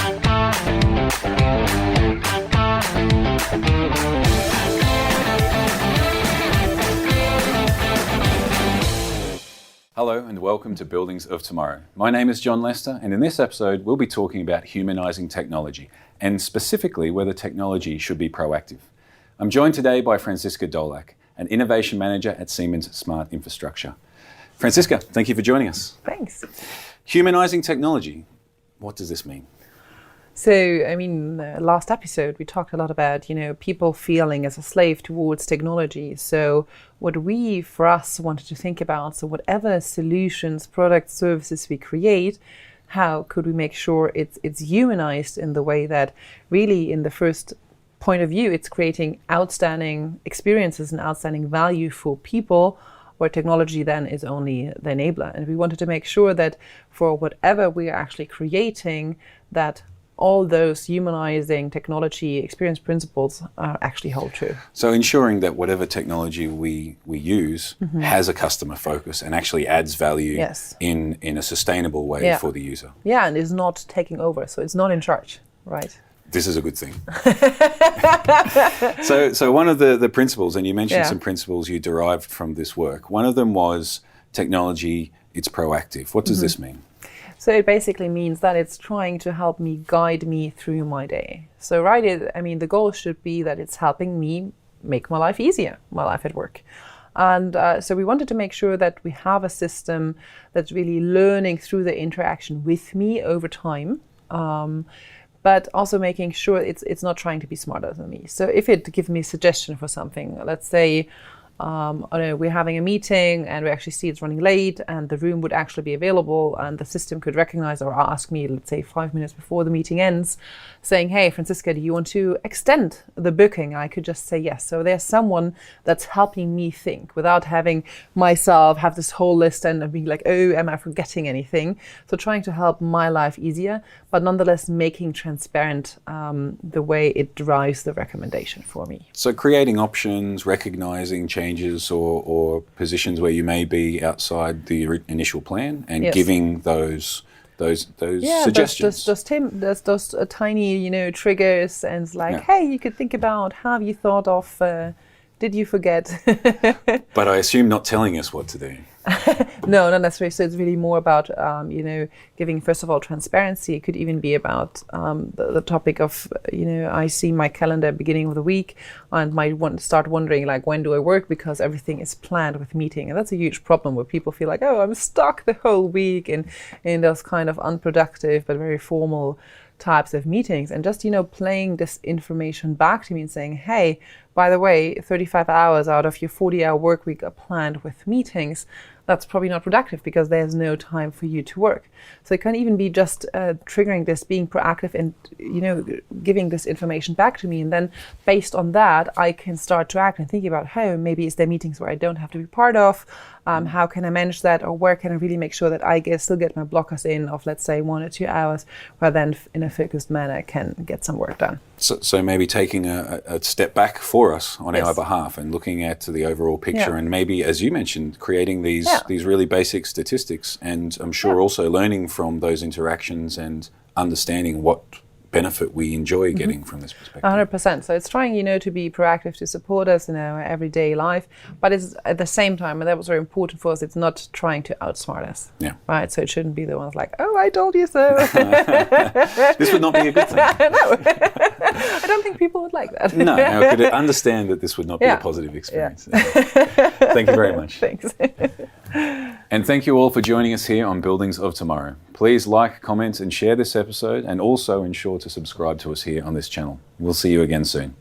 Hello and welcome to Buildings of Tomorrow. My name is John Lester, and in this episode we'll be talking about humanizing technology, and specifically whether technology should be proactive. I'm joined today by Franziska Dolak, an Innovation Manager at Siemens Smart Infrastructure. Franziska, thank you for joining us. Thanks. Humanizing technology, what does this mean? So, last episode we talked a lot about, people feeling as a slave towards technology. So what we, for us, wanted to think about, so whatever solutions, products, services we create, how could we make sure it's humanized in the way that really in the first point of view, it's creating outstanding experiences and outstanding value for people, where technology then is only the enabler. And we wanted to make sure that for whatever we are actually creating, that all those humanizing technology experience principles actually hold true. So ensuring that whatever technology we use has a customer focus and actually adds value in a sustainable way for the user. Yeah, and is not taking over, so it's not in charge, right? This is a good thing. So one of the principles, and you mentioned some principles you derived from this work, one of them was technology, it's proactive. What does this mean? So it basically means that it's trying to help me, guide me through my day. So the goal should be that it's helping me make my life easier, my life at work. And so we wanted to make sure that we have a system that's really learning through the interaction with me over time, but also making sure it's not trying to be smarter than me. So if it gives me a suggestion for something, let's say, we're having a meeting and we actually see it's running late and the room would actually be available and the system could recognize or ask me, let's say 5 minutes before the meeting ends, saying, hey, Franziska, do you want to extend the booking? I could just say yes. So there's someone that's helping me think without having myself have this whole list and being like, oh, am I forgetting anything? So trying to help my life easier, but nonetheless making transparent the way it drives the recommendation for me. So creating options, recognizing changes or positions where you may be outside the initial plan and giving those suggestions. There's those tiny, triggers, and it's like, hey, you could think about, have you thought of, did you forget? But I assume not telling us what to do. No, not necessarily. So it's really more about, giving, first of all, transparency. It could even be about the topic of, I see my calendar beginning of the week and might start wondering, like, when do I work? Because everything is planned with meeting. And that's a huge problem where people feel like, oh, I'm stuck the whole week in those kind of unproductive but very formal types of meetings. And just, playing this information back to me and saying, hey, by the way, 35 hours out of your 40-hour work week are planned with meetings. That's probably not productive because there's no time for you to work. So it can even be just triggering this, being proactive and, giving this information back to me. And then based on that, I can start to act and think about, hey, maybe is there meetings where I don't have to be part of? How can I manage that? Or where can I really make sure that I still get my blockers in of, let's say, 1 or 2 hours, where then in a focused manner can get some work done. So maybe taking a step back for us on our behalf and looking at the overall picture and maybe, as you mentioned, creating these really basic statistics, and I'm sure also learning from those interactions and understanding what benefit we enjoy getting from this perspective. 100%. So it's trying, to be proactive to support us in our everyday life, but it's at the same time, and that was very important for us, it's not trying to outsmart us. Yeah. Right. So it shouldn't be the ones like, oh, I told you so. This would not be a good thing. No. I don't think people would like that. No, I could understand that this would not be a positive experience. Yeah. Thank you very much. Thanks. And thank you all for joining us here on Buildings of Tomorrow. Please like, comment, and share this episode, and also ensure to subscribe to us here on this channel. We'll see you again soon.